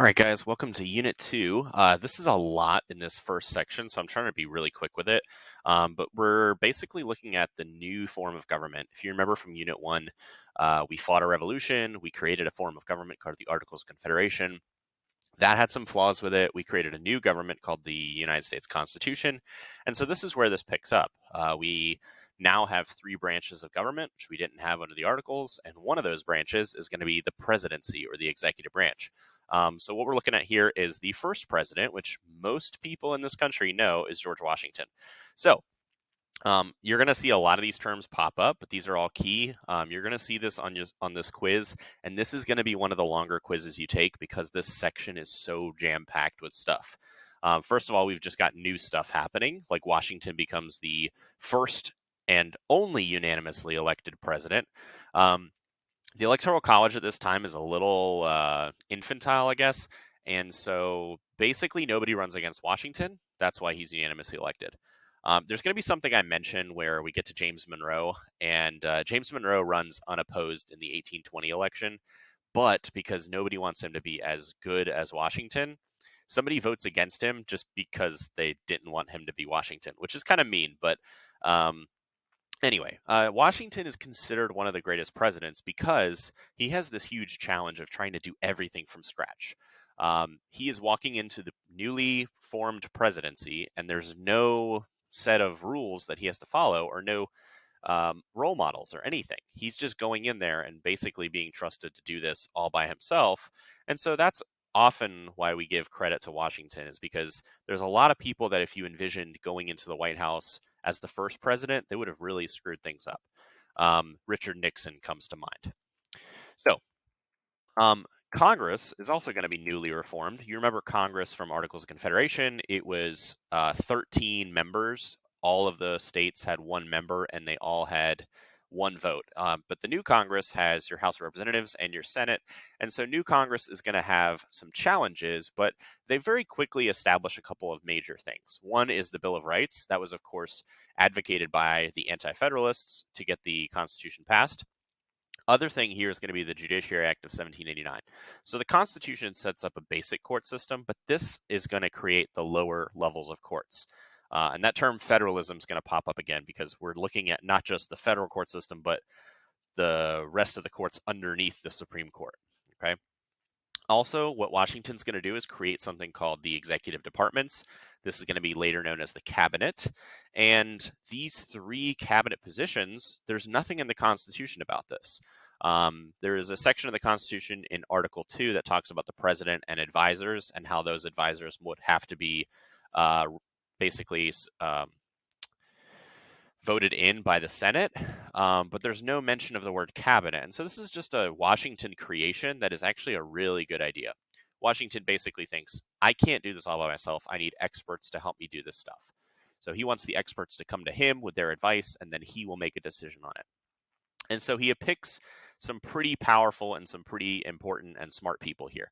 All right, guys, welcome to Unit 2. This is a lot in this first section, so I'm trying to be really quick with it. But we're basically looking at the new form of government. If you remember from Unit 1, we fought a revolution. We created a form of government called the Articles of Confederation. That had some flaws with it. We created a new government called the United States Constitution. And so this is where this picks up. We now have three branches of government, which we didn't have under the Articles. And one of those branches is going to be the presidency or the executive branch. So what we're looking at here is the first president, which most people in this country know is George Washington. So you're going to see a lot of these terms pop up, but these are all key. You're going to see this on this quiz, and this is going to be one of the longer quizzes you take because this section is so jam-packed with stuff. First of all, we've just got new stuff happening, like Washington becomes the first and only unanimously elected president. The Electoral College at this time is a little infantile, I guess, and so basically nobody runs against Washington. That's why he's unanimously elected. There's going to be something I mentioned where we get to James Monroe, and James Monroe runs unopposed in the 1820 election, but because nobody wants him to be as good as Washington, somebody votes against him just because they didn't want him to be Washington, which is kind of mean, but um, anyway, Washington is considered one of the greatest presidents because he has this huge challenge of trying to do everything from scratch. He is walking into the newly formed presidency, and there's no set of rules that he has to follow or no role models or anything. He's just going in there and basically being trusted to do this all by himself. And so that's often why we give credit to Washington, is because there's a lot of people that if you envisioned going into the White House as the first president, they would have really screwed things up. Richard Nixon comes to mind. So, um, Congress is also going to be newly reformed. You remember Congress from Articles of Confederation? It was 13 members. All of the states had one member, and they all had one vote. But the new Congress has your House of Representatives and your Senate. And so, new Congress is going to have some challenges, but they very quickly establish a couple of major things. One is the Bill of Rights. That was, of course, advocated by the Anti Federalists to get the Constitution passed. Other thing here is going to be the Judiciary Act of 1789. So the Constitution sets up a basic court system, but this is going to create the lower levels of courts. And that term federalism is going to pop up again because we're looking at not just the federal court system, but the rest of the courts underneath the Supreme Court. Okay. Also, what Washington's going to do is create something called the executive departments. This is going to be later known as the cabinet. And these three cabinet positions, there's nothing in the Constitution about this. There is a section of the Constitution in Article 2 that talks about the president and advisors and how those advisors would have to be uh, basically voted in by the Senate, but there's no mention of the word cabinet. And so this is just a Washington creation that is actually a really good idea. Washington basically thinks, I can't do this all by myself. I need experts to help me do this stuff. So he wants the experts to come to him with their advice, and then he will make a decision on it. And so he picks some pretty powerful and some pretty important and smart people here.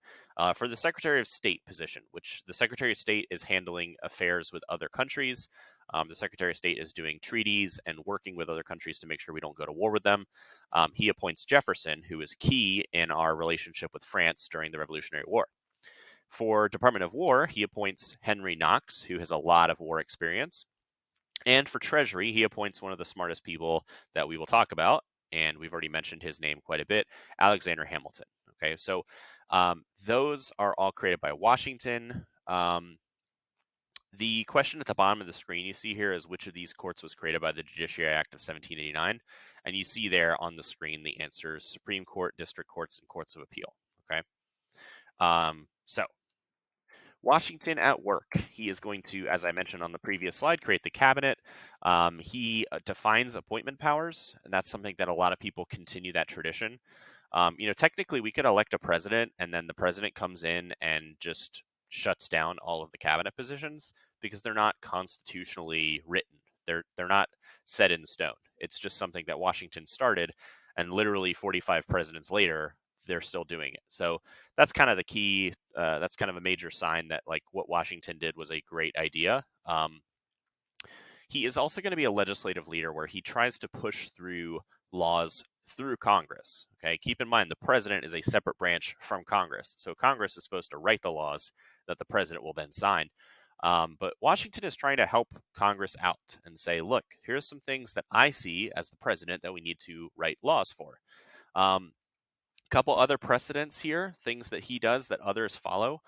For the Secretary of State position, which the Secretary of State is handling affairs with other countries. The Secretary of State is doing treaties and working with other countries to make sure we don't go to war with them. He appoints Jefferson, who is key in our relationship with France during the Revolutionary War. For Department of War, he appoints Henry Knox, who has a lot of war experience. And for Treasury, he appoints one of the smartest people that we will talk about, and we've already mentioned his name quite a bit, Alexander Hamilton. Okay, so those are all created by Washington. The question at the bottom of the screen you see here is which of these courts was created by the Judiciary Act of 1789, and you see there on the screen the answers: Supreme Court, District Courts, and Courts of Appeal. Okay, so Washington at work. He is going to, as I mentioned on the previous slide, create the cabinet. He defines appointment powers, and that's something that a lot of people continue that tradition. Technically, we could elect a president, and then the president comes in and just shuts down all of the cabinet positions because they're not constitutionally written. They're not set in stone. It's just something that Washington started, and literally 45 presidents later, they're still doing it. So that's kind of the key. That's kind of a major sign that like what Washington did was a great idea. He is also going to be a legislative leader where he tries to push through laws through Congress. Okay, keep in mind the president is a separate branch from Congress, so Congress is supposed to write the laws that the president will then sign. But Washington is trying to help Congress out and say, look, here's some things that I see as the president that we need to write laws for. Um, Couple other precedents here, things that he does that others follow.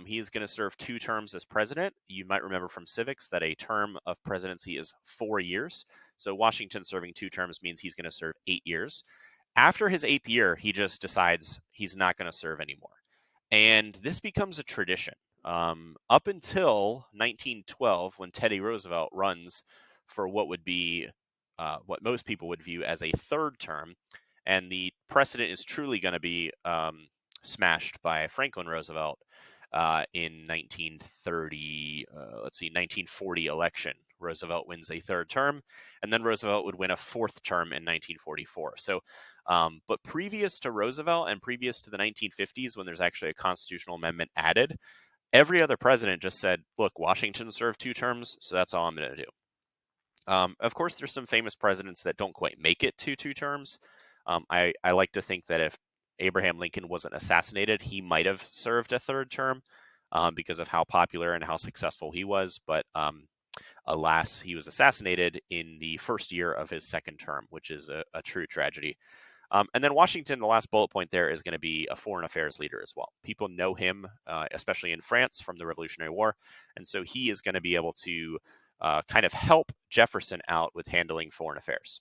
He is going to serve 2 terms as president. You might remember from civics that a term of presidency is 4 years. So Washington serving 2 terms means he's going to serve 8 years. After his 8th year, he just decides he's not going to serve anymore. And this becomes a tradition. Up until 1912, when Teddy Roosevelt runs for what would be what most people would view as a 3rd term, and the precedent is truly going to be smashed by Franklin Roosevelt in 1930. 1940 election. Roosevelt wins a 3rd term, and then Roosevelt would win a 4th term in 1944. So, but previous to Roosevelt and previous to the 1950s, when there's actually a constitutional amendment added, every other president just said, "Look, Washington served 2 terms, so that's all I'm going to do." Of course, there's some famous presidents that don't quite make it to 2 terms. I like to think that if Abraham Lincoln wasn't assassinated, he might have served a 3rd term because of how popular and how successful he was. But alas, he was assassinated in the first year of his 2nd term, which is a true tragedy. And then Washington, the last bullet point there, is going to be a foreign affairs leader as well. People know him, especially in France from the Revolutionary War. And so he is going to be able to kind of help Jefferson out with handling foreign affairs.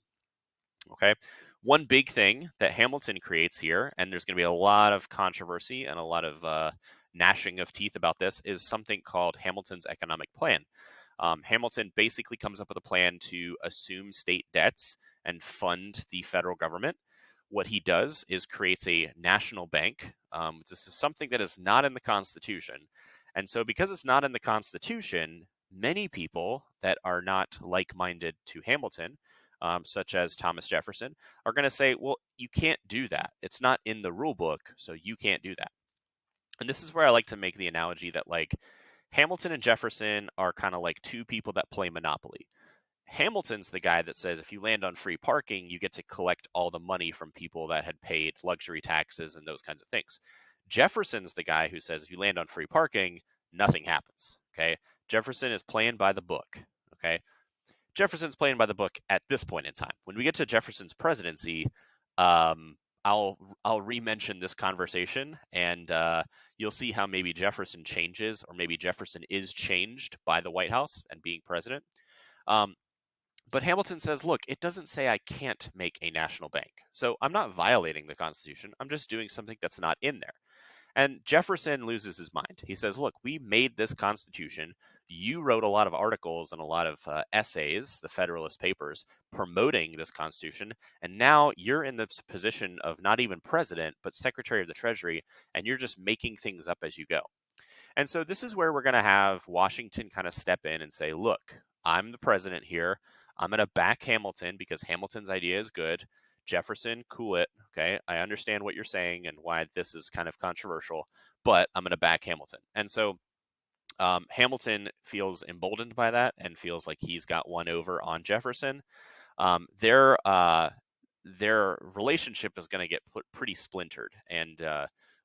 Okay. One big thing that Hamilton creates here, and there's going to be a lot of controversy and a lot of gnashing of teeth about this, is something called Hamilton's economic plan. Hamilton basically comes up with a plan to assume state debts and fund the federal government. What he does is creates a national bank. This is something that is not in the Constitution. And so, because it's not in the Constitution, many people that are not like minded to Hamilton, such as Thomas Jefferson, are going to say, well, you can't do that. It's not in the rule book, so you can't do that. And this is where I like to make the analogy that, like, Hamilton and Jefferson are kind of like 2 people that play Monopoly. Hamilton's the guy that says if you land on free parking, you get to collect all the money from people that had paid luxury taxes and those kinds of things. Jefferson's the guy who says if you land on free parking, nothing happens. Okay. Jefferson is playing by the book. Okay. Jefferson's playing by the book at this point in time. When we get to Jefferson's presidency, um, I'll re-mention this conversation, and you'll see how maybe Jefferson changes, or maybe Jefferson is changed by the White House and being president. Um, but Hamilton says, look, it doesn't say I can't make a national bank. So I'm not violating the Constitution. I'm just doing something that's not in there. And Jefferson loses his mind. He says, look, we made this Constitution. You wrote a lot of articles and a lot of essays, the Federalist Papers, promoting this Constitution. And now you're in the position of not even president, but Secretary of the Treasury, and you're just making things up as you go. And so this is where we're going to have Washington kind of step in and say, look, I'm the president here. I'm going to back Hamilton because Hamilton's idea is good. Jefferson, cool it. Okay. I understand what you're saying and why this is kind of controversial, but I'm going to back Hamilton. And so Hamilton feels emboldened by that and feels like he's got one over on Jefferson. Their relationship is going to get pretty splintered, and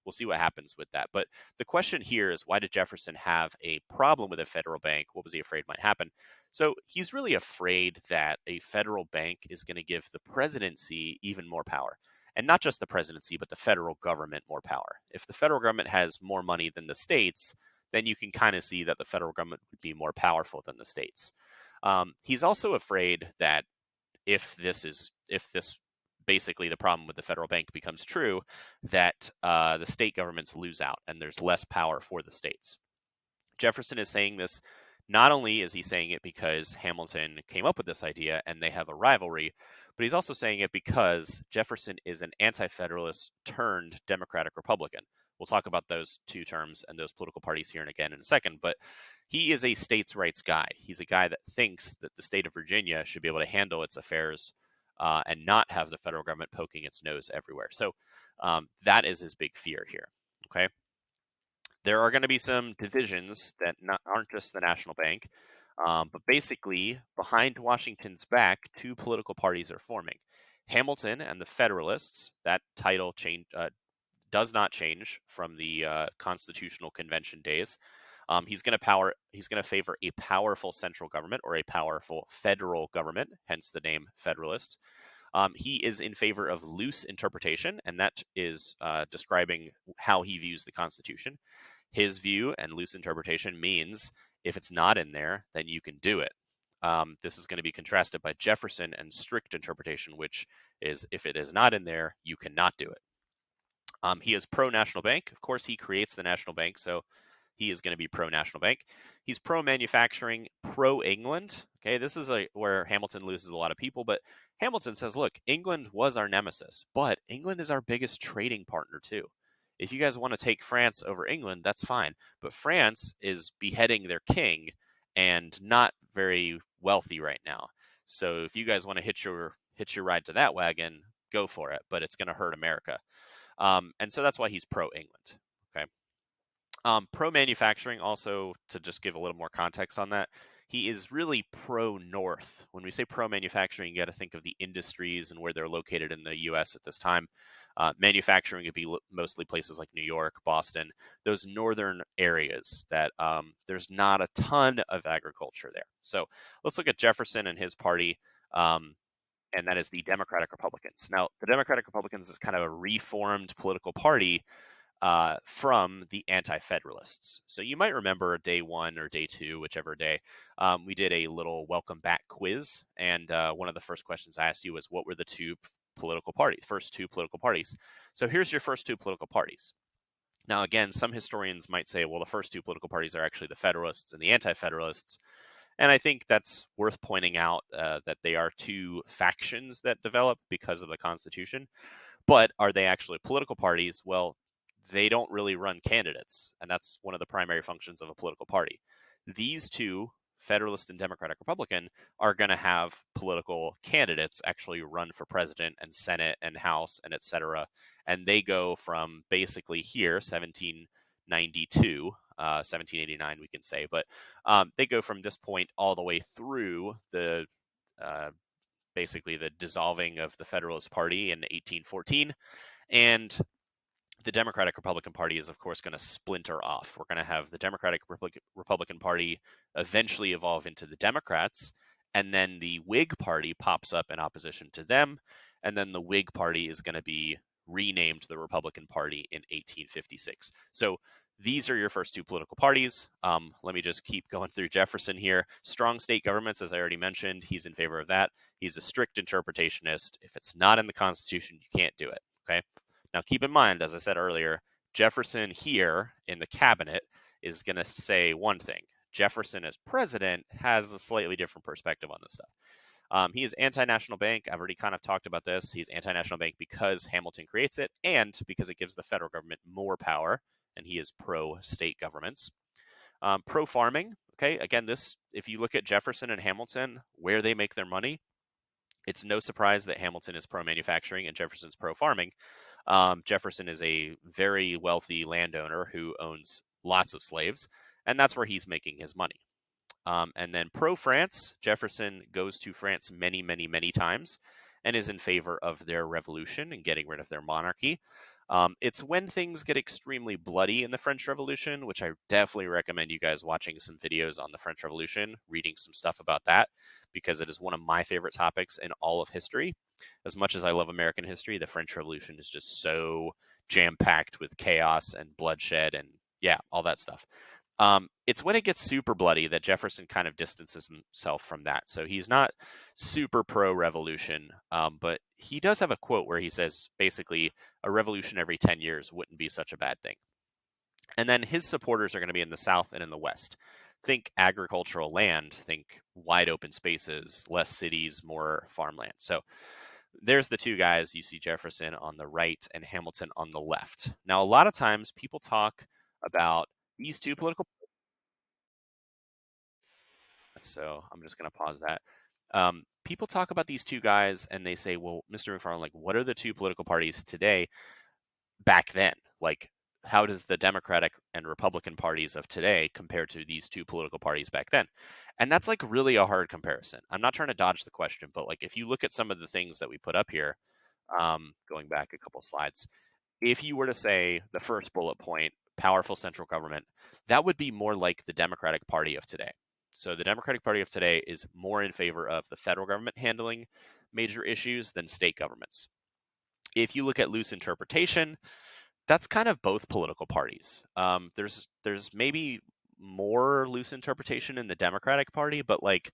we'll see what happens with that. But the question here is, why did Jefferson have a problem with a federal bank? What was he afraid might happen? So he's really afraid that a federal bank is going to give the presidency even more power. And not just the presidency, but the federal government more power. If the federal government has more money than the states, then you can kind of see that the federal government would be more powerful than the states. He's also afraid that if this basically the problem with the federal bank becomes true, that the state governments lose out and there's less power for the states. Jefferson is saying this. Not only is he saying it because Hamilton came up with this idea and they have a rivalry, but he's also saying it because Jefferson is an anti-federalist turned Democratic Republican. We'll talk about those 2 terms and those political parties here and again in a second, but he is a states' rights guy. He's a guy that thinks that the state of Virginia should be able to handle its affairs and not have the federal government poking its nose everywhere. So that is his big fear here. Okay. There are going to be some divisions that aren't just the national bank, but basically behind Washington's back, 2 political parties are forming. Hamilton and the Federalists, that title does not change from the Constitutional Convention days. He's going to favor a powerful central government or a powerful federal government, hence the name Federalist. He is in favor of loose interpretation, and that is describing how he views the Constitution. His view and loose interpretation means if it's not in there, then you can do it. This is going to be contrasted by Jefferson and strict interpretation, which is if it is not in there, you cannot do it. He is pro national bank. Of course, he creates the national bank, so he is going to be pro national bank. He's pro manufacturing, pro England. Okay, this is where Hamilton loses a lot of people, but Hamilton says, look, England was our nemesis, but England is our biggest trading partner too. If you guys want to take France over England, that's fine. But France is beheading their king and not very wealthy right now. So if you guys want to hitch your ride to that wagon, go for it. But it's going to hurt America. And so that's why he's pro England. Okay. Pro manufacturing, also to just give a little more context on that, he is really pro North. When we say pro manufacturing, you got to think of the industries and where they're located in the U.S. at this time. Manufacturing would be mostly places like New York, Boston, those northern areas that there's not a ton of agriculture there. So let's look at Jefferson and his party. And that is the Democratic Republicans. Now, the Democratic Republicans is kind of a reformed political party from the Anti-Federalists. So you might remember day one or day two, whichever day, we did a little welcome back quiz. And one of the first questions I asked you was, what were the first two political parties? So here's your first two political parties. Now, again, some historians might say, well, the first two political parties are actually the Federalists and the Anti-Federalists. And I think that's worth pointing out that they are two factions that develop because of the Constitution. But are they actually political parties? Well, they don't really run candidates, and that's one of the primary functions of a political party. These two, Federalist and Democratic Republican, are going to have political candidates actually run for president and Senate and House and etc. And they go from basically here, 1792, 1789, we can say, but they go from this point all the way through the basically the dissolving of the Federalist Party in 1814. And the Democratic Republican Party is, of course, going to splinter off. We're going to have the Democratic Republican Party eventually evolve into the Democrats, and then the Whig Party pops up in opposition to them, and then the Whig Party is going to be renamed the Republican Party in 1856. So these are your first two political parties. Let me just keep going through Jefferson here. Strong state governments, as I already mentioned, he's in favor of that. He's a strict interpretationist. If it's not in the Constitution, you can't do it. Okay. Now, keep in mind, as I said earlier, Jefferson here in the cabinet is going to say one thing. Jefferson as president has a slightly different perspective on this stuff. He is anti-national bank. I've already kind of talked about this. He's anti-national bank because Hamilton creates it and because it gives the federal government more power, and he is pro-state governments. Pro-farming, okay, again, this, if you look at Jefferson and Hamilton, where they make their money, it's no surprise that Hamilton is pro-manufacturing and Jefferson's pro-farming. Jefferson is a very wealthy landowner who owns lots of slaves, and that's where he's making his money. And then pro-France, Jefferson goes to France many, many, many times and is in favor of their revolution and getting rid of their monarchy. It's when things get extremely bloody in the French Revolution, which I definitely recommend you guys watching some videos on the French Revolution, reading some stuff about that, because it is one of my favorite topics in all of history. As much as I love American history, the French Revolution is just so jam-packed with chaos and bloodshed and, yeah, all that stuff. It's when it gets super bloody that Jefferson kind of distances himself from that. So he's not super pro-revolution, but he does have a quote where he says, basically, a revolution every 10 years wouldn't be such a bad thing. And then his supporters are going to be in the South and in the West. Think agricultural land, think wide open spaces, less cities, more farmland. So there's the two guys. You see Jefferson on the right and Hamilton on the left. Now, a lot of times people talk about these two political. So I'm just going to pause that. People talk about these two guys and they say, well, Mr. McFarland, like, what are the two political parties today back then? Like, how does the Democratic and Republican parties of today compare to these two political parties back then? And that's like really a hard comparison. I'm not trying to dodge the question, but like if you look at some of the things that we put up here, going back a couple slides, if you were to say the first bullet point, powerful central government, that would be more like the Democratic Party of today. So the Democratic Party of today is more in favor of the federal government handling major issues than state governments. If you look at loose interpretation, that's kind of both political parties. There's maybe more loose interpretation in the Democratic Party, but like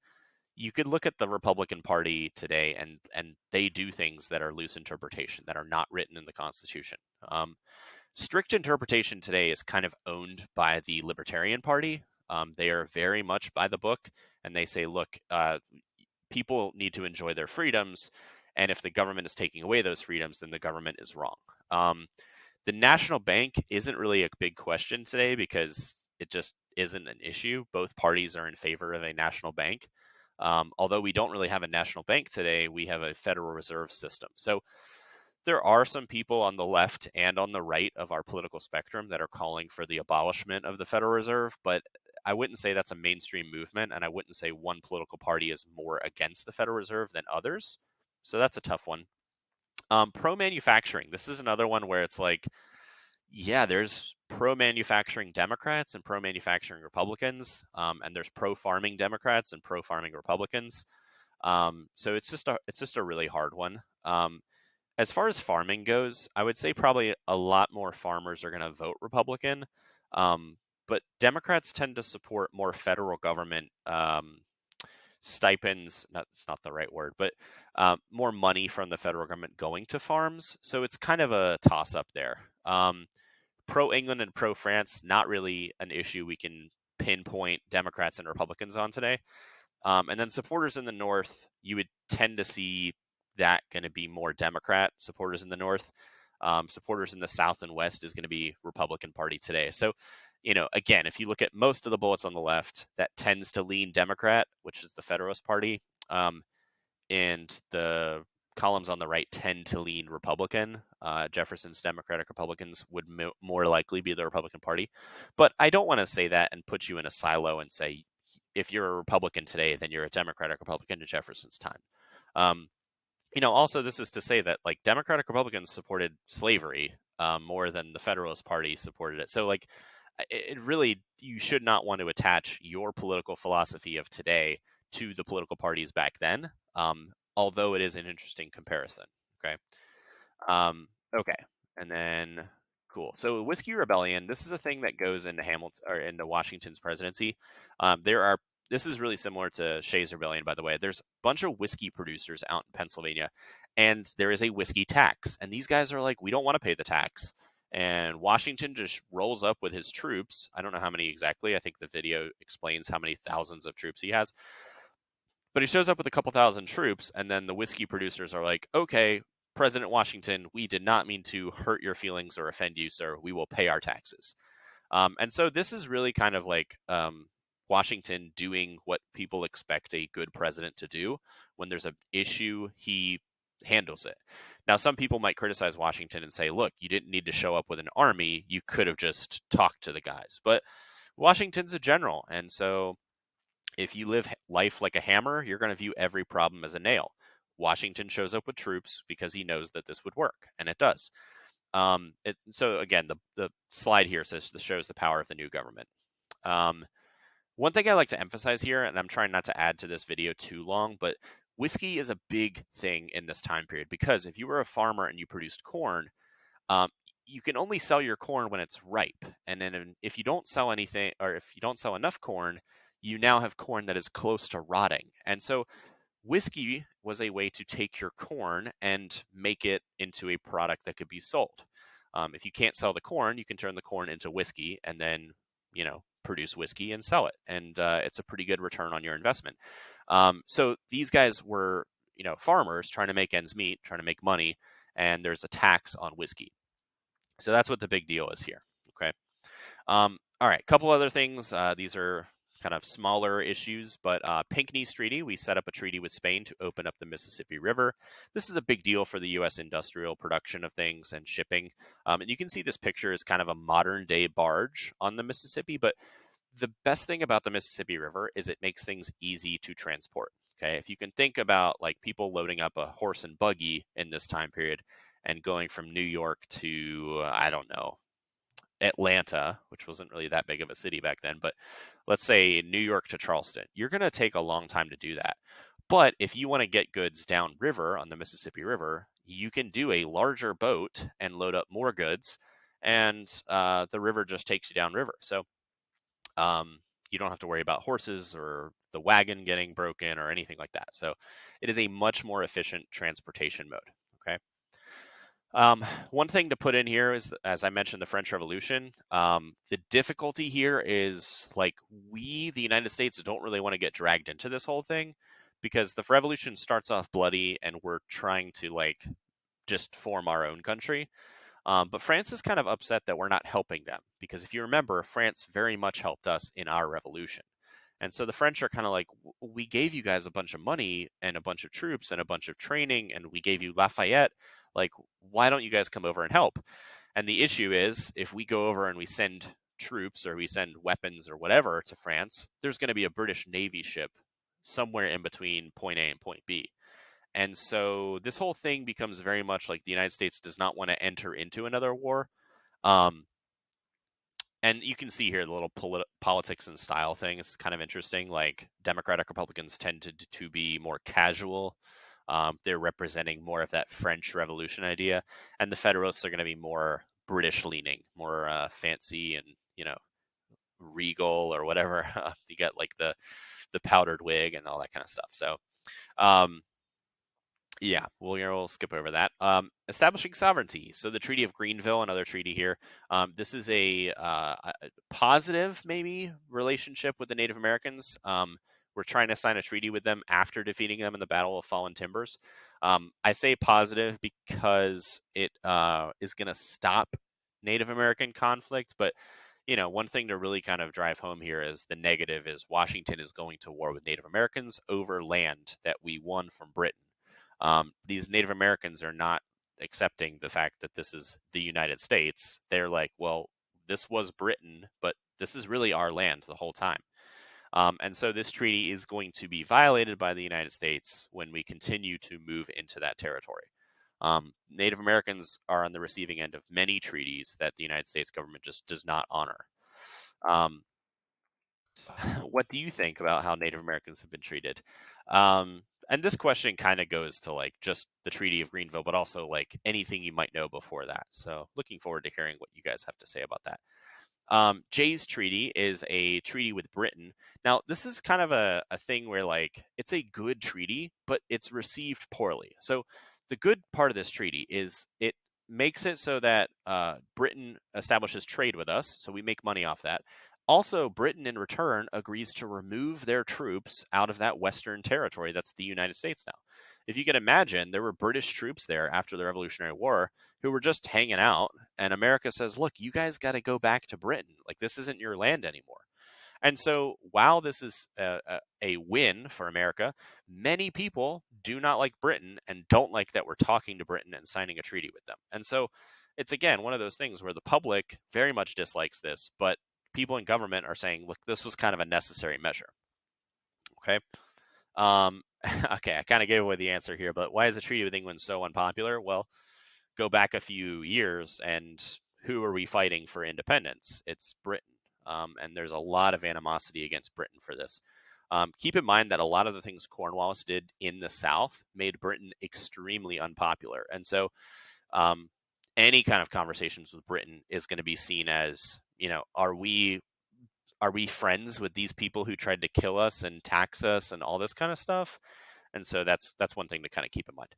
you could look at the Republican Party today, and they do things that are loose interpretation that are not written in the Constitution. Strict interpretation today is kind of owned by the Libertarian Party. They are very much by the book, and they say, look, people need to enjoy their freedoms, and if the government is taking away those freedoms, then the government is wrong. The national bank isn't really a big question today because it just isn't an issue. Both parties are in favor of a national bank. Although we don't really have a national bank today, we have a Federal Reserve System. So there are some people on the left and on the right of our political spectrum that are calling for the abolishment of the Federal Reserve, but I wouldn't say that's a mainstream movement, and I wouldn't say one political party is more against the Federal Reserve than others. So that's a tough one. Pro manufacturing. This is another one where it's like, yeah, there's pro manufacturing Democrats and pro manufacturing Republicans, and there's pro farming Democrats and pro farming Republicans. So it's just a really hard one. As far as farming goes, I would say probably a lot more farmers are going to vote Republican, um, but Democrats tend to support more federal government stipends. Not, it's not the right word, but more money from the federal government going to farms. So it's kind of a toss up there. Pro England and pro France, not really an issue we can pinpoint Democrats and Republicans on today. And then supporters in the North, you would tend to see that going to be more Democrat supporters in the North. Supporters in the South and West is going to be Republican Party today. So, again, if you look at most of the bullets on the left, that tends to lean Democrat, which is the Federalist Party. And the columns on the right tend to lean Republican. Jefferson's Democratic Republicans would more likely be the Republican Party. But I don't want to say that and put you in a silo and say, if you're a Republican today, then you're a Democratic Republican in Jefferson's time. Also, this is to say that like Democratic Republicans supported slavery more than the Federalist Party supported it. So like, it really, you should not want to attach your political philosophy of today to the political parties back then. Although it is an interesting comparison. Okay. Okay. And then cool. So Whiskey Rebellion, this is a thing that goes into Hamilton or into Washington's presidency. This is really similar to Shays Rebellion, by the way. There's a bunch of whiskey producers out in Pennsylvania, and there is a whiskey tax. And these guys are like, we don't want to pay the tax. And Washington just rolls up with his troops. I don't know how many exactly. I think the video explains how many thousands of troops he has. But he shows up with a couple thousand troops, and then the whiskey producers are like, okay, President Washington, we did not mean to hurt your feelings or offend you, sir. We will pay our taxes. And so this is really kind of like Washington doing what people expect a good president to do. When there's an issue, he handles it. Now, some people might criticize Washington and say, look, you didn't need to show up with an army. You could have just talked to the guys. But Washington's a general. And so if you live life like a hammer, you're going to view every problem as a nail. Washington shows up with troops because he knows that this would work, and it does. So again, the slide here shows the power of the new government. One thing I like to emphasize here, and I'm trying not to add to this video too long, but whiskey is a big thing in this time period because if you were a farmer and you produced corn, you can only sell your corn when it's ripe. And then if you don't sell anything, or if you don't sell enough corn, you now have corn that is close to rotting. And so whiskey was a way to take your corn and make it into a product that could be sold. If you can't sell the corn, you can turn the corn into whiskey and then, produce whiskey and sell it. And it's a pretty good return on your investment. So these guys were, farmers trying to make ends meet, trying to make money, and there's a tax on whiskey. So that's what the big deal is here. Okay. All right. Couple other things. These are kind of smaller issues, but Pinckney's Treaty, we set up a treaty with Spain to open up the Mississippi River. This is a big deal for the U.S. industrial production of things and shipping. And you can see this picture is kind of a modern day barge on the Mississippi, but the best thing about the Mississippi River is it makes things easy to transport. Okay, if you can think about like people loading up a horse and buggy in this time period and going from New York to, I don't know, Atlanta, which wasn't really that big of a city back then, but let's say New York to Charleston, you're going to take a long time to do that. But if you want to get goods downriver on the Mississippi River, you can do a larger boat and load up more goods, and the river just takes you downriver. So you don't have to worry about horses or the wagon getting broken or anything like that. So it is a much more efficient transportation mode. Okay. One thing to put in here is, as I mentioned, the French Revolution. The difficulty here is like we, the United States, don't really want to get dragged into this whole thing because the revolution starts off bloody and we're trying to like just form our own country. But France is kind of upset that we're not helping them because if you remember, France very much helped us in our revolution. And so the French are kind of like, we gave you guys a bunch of money and a bunch of troops and a bunch of training, and we gave you Lafayette. Like, why don't you guys come over and help? And the issue is, if we go over and we send troops or we send weapons or whatever to France, there's going to be a British Navy ship somewhere in between point A and point B. And so this whole thing becomes very much like the United States does not want to enter into another war. Um, and you can see here the little politics and style thing is kind of interesting. Like Democratic Republicans tend to be more casual. They're representing more of that French Revolution idea, and the Federalists are going to be more British leaning, more fancy and regal or whatever. You got like the powdered wig and all that kind of stuff. So um, yeah, we'll skip over that. Establishing sovereignty. So the Treaty of Greenville, another treaty here. This is a positive, maybe, relationship with the Native Americans. We're trying to sign a treaty with them after defeating them in the Battle of Fallen Timbers. I say positive because it is going to stop Native American conflict, but one thing to really kind of drive home here is the negative is Washington is going to war with Native Americans over land that we won from Britain. These Native Americans are not accepting the fact that this is the United States. They're like, well, this was Britain, but this is really our land the whole time. And so this treaty is going to be violated by the United States when we continue to move into that territory. Native Americans are on the receiving end of many treaties that the United States government just does not honor. Um, what do you think about how Native Americans have been treated? And this question kind of goes to like just the Treaty of Greenville, but also like anything you might know before that. So looking forward to hearing what you guys have to say about that. Jay's Treaty is a treaty with Britain. Now, this is kind of a thing where like it's a good treaty, but it's received poorly. So the good part of this treaty is it makes it so that Britain establishes trade with us, so we make money off that. Also, Britain in return agrees to remove their troops out of that Western territory that's the United States now. If you can imagine, there were British troops there after the Revolutionary War who were just hanging out, and America says, look, you guys got to go back to Britain. Like, this isn't your land anymore. And so, while this is a win for America, many people do not like Britain and don't like that we're talking to Britain and signing a treaty with them. And so, it's again one of those things where the public very much dislikes this, but people in government are saying, look, this was kind of a necessary measure. Okay. Okay, I kind of gave away the answer here, but why is the treaty with England so unpopular? Well, go back a few years, and who are we fighting for independence? It's Britain. And there's a lot of animosity against Britain for this. Keep in mind that a lot of the things Cornwallis did in the South made Britain extremely unpopular. And so any kind of conversations with Britain is going to be seen as, are we friends with these people who tried to kill us and tax us and all this kind of stuff? And so that's one thing to kind of keep in mind.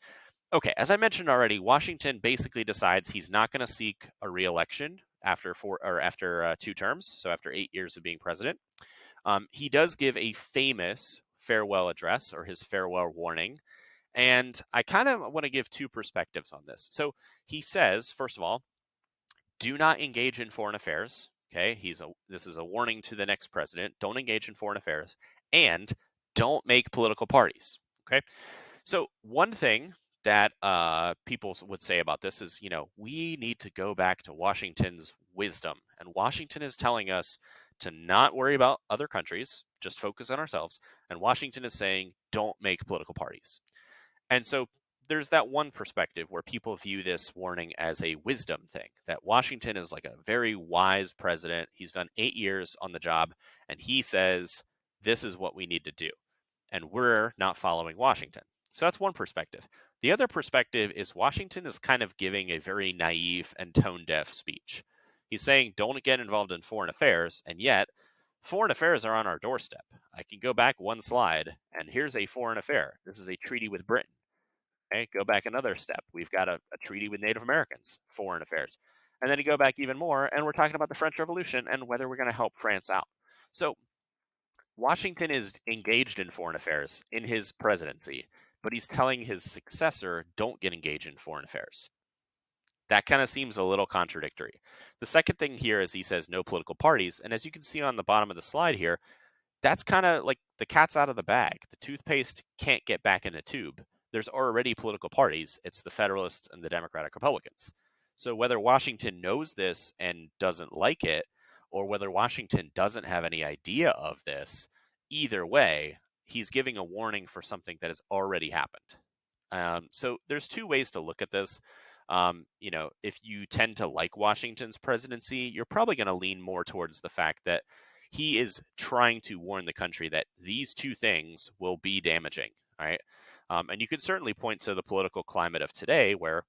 Okay, as I mentioned already, Washington basically decides he's not going to seek a re-election after 2 terms, so after 8 years of being president. He does give a famous farewell address or his farewell warning, and I kind of want to give 2 perspectives on this. So he says, first of all, do not engage in foreign affairs. Okay, this is a warning to the next president. Don't engage in foreign affairs and don't make political parties. Okay, so one thing that people would say about this is, we need to go back to Washington's wisdom, and Washington is telling us to not worry about other countries, just focus on ourselves. And Washington is saying, don't make political parties. And so there's that one perspective where people view this warning as a wisdom thing, that Washington is like a very wise president. He's done 8 years on the job, and he says, this is what we need to do. And we're not following Washington. So that's one perspective. The other perspective is Washington is kind of giving a very naive and tone deaf speech. He's saying, don't get involved in foreign affairs, and yet foreign affairs are on our doorstep. I can go back one slide, and here's a foreign affair. This is a treaty with Britain. Okay, go back another step. We've got a treaty with Native Americans, foreign affairs. And then you go back even more, and we're talking about the French Revolution and whether we're going to help France out. So Washington is engaged in foreign affairs in his presidency, but he's telling his successor, don't get engaged in foreign affairs. That kind of seems a little contradictory. The second thing here is he says no political parties. And as you can see on the bottom of the slide here, that's kind of like the cat's out of the bag. The toothpaste can't get back in the tube. There's already political parties. It's the Federalists and the Democratic Republicans. So whether Washington knows this and doesn't like it, or whether Washington doesn't have any idea of this, either way, he's giving a warning for something that has already happened. So there's two ways to look at this. If you tend to like Washington's presidency, you're probably going to lean more towards the fact that he is trying to warn the country that these two things will be damaging, right? And you could certainly point to the political climate of today where,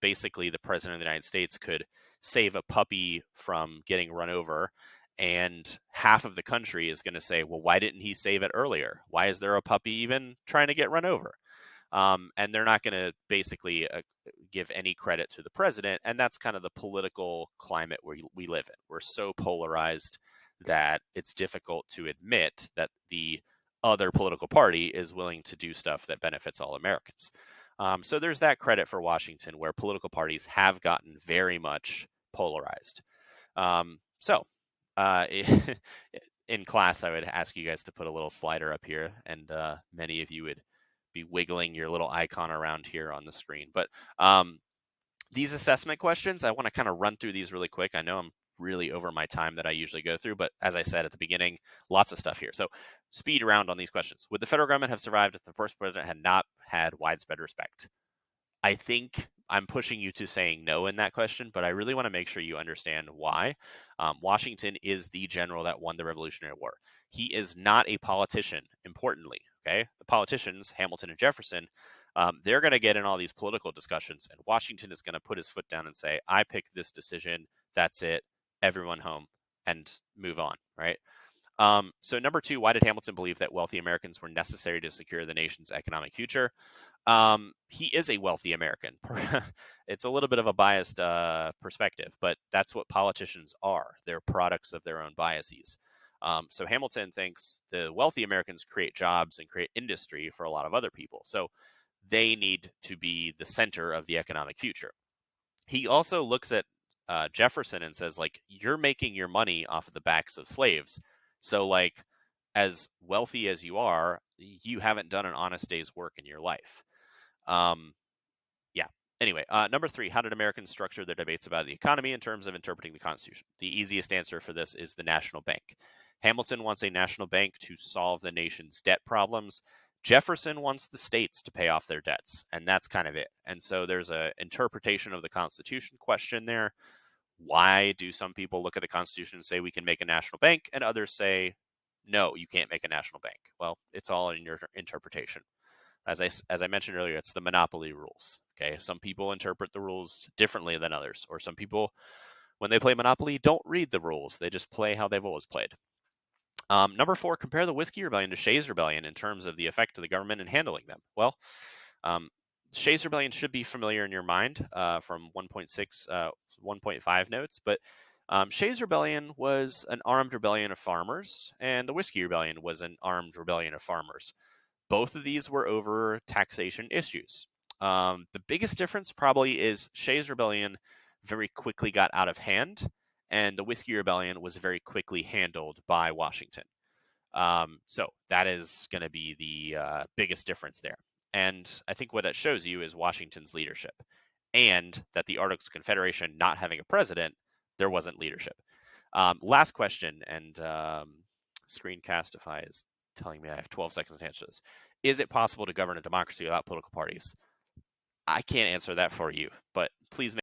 basically the president of the United States could save a puppy from getting run over, and half of the country is going to say, well, why didn't he save it earlier? Why is there a puppy even trying to get run over? And they're not going to basically give any credit to the president. And that's kind of the political climate where we live in. We're so polarized that it's difficult to admit that the other political party is willing to do stuff that benefits all Americans. So there's that credit for Washington, where political parties have gotten very much polarized. So in class, I would ask you guys to put a little slider up here, and many of you would be wiggling your little icon around here on the screen. But these assessment questions, I want to kind of run through these really quick. I know I'm really over my time that I usually go through, but as I said at the beginning, lots of stuff here. So speed around on these questions. Would the federal government have survived if the first president had not had widespread respect? I think I'm pushing you to saying no in that question, but I really want to make sure you understand why. Washington is the general that won the Revolutionary War. He is not a politician, importantly. Okay. The politicians, Hamilton and Jefferson, they're going to get in all these political discussions, and Washington is going to put his foot down and say, I picked this decision. That's it. Everyone home and move on. Right. So number two, why did Hamilton believe that wealthy Americans were necessary to secure the nation's economic future? He is a wealthy American. It's a little bit of a biased perspective, but that's what politicians are. They're products of their own biases. So Hamilton thinks the wealthy Americans create jobs and create industry for a lot of other people. So they need to be the center of the economic future. He also looks at Jefferson and says, like, you're making your money off of the backs of slaves. So, like, as wealthy as you are, you haven't done an honest day's work in your life. Yeah. Anyway, number three, how did Americans structure their debates about the economy in terms of interpreting the Constitution? The easiest answer for this is the national bank. Hamilton wants a national bank to solve the nation's debt problems. Jefferson wants the states to pay off their debts, and that's kind of it. And so there's an interpretation of the Constitution question there. Why do some people look at the Constitution and say we can make a national bank, and others say, no, you can't make a national bank? Well, it's all in your interpretation. As I mentioned earlier, it's the monopoly rules. Okay, some people interpret the rules differently than others, or some people, when they play Monopoly, don't read the rules. They just play how they've always played. Number four, compare the Whiskey Rebellion to Shays' Rebellion in terms of the effect of the government in handling them. Well, Shays' Rebellion should be familiar in your mind from 1.6, 1.5 notes, but Shays' Rebellion was an armed rebellion of farmers, and the Whiskey Rebellion was an armed rebellion of farmers. Both of these were over taxation issues. The biggest difference probably is Shays' Rebellion very quickly got out of hand, and the Whiskey Rebellion was very quickly handled by Washington. So that is going to be the biggest difference there. And I think what that shows you is Washington's leadership, and that the Articles of Confederation not having a president, there wasn't leadership. Last question, and Screencastify is telling me I have 12 seconds to answer this. Is it possible to govern a democracy without political parties? I can't answer that for you, but please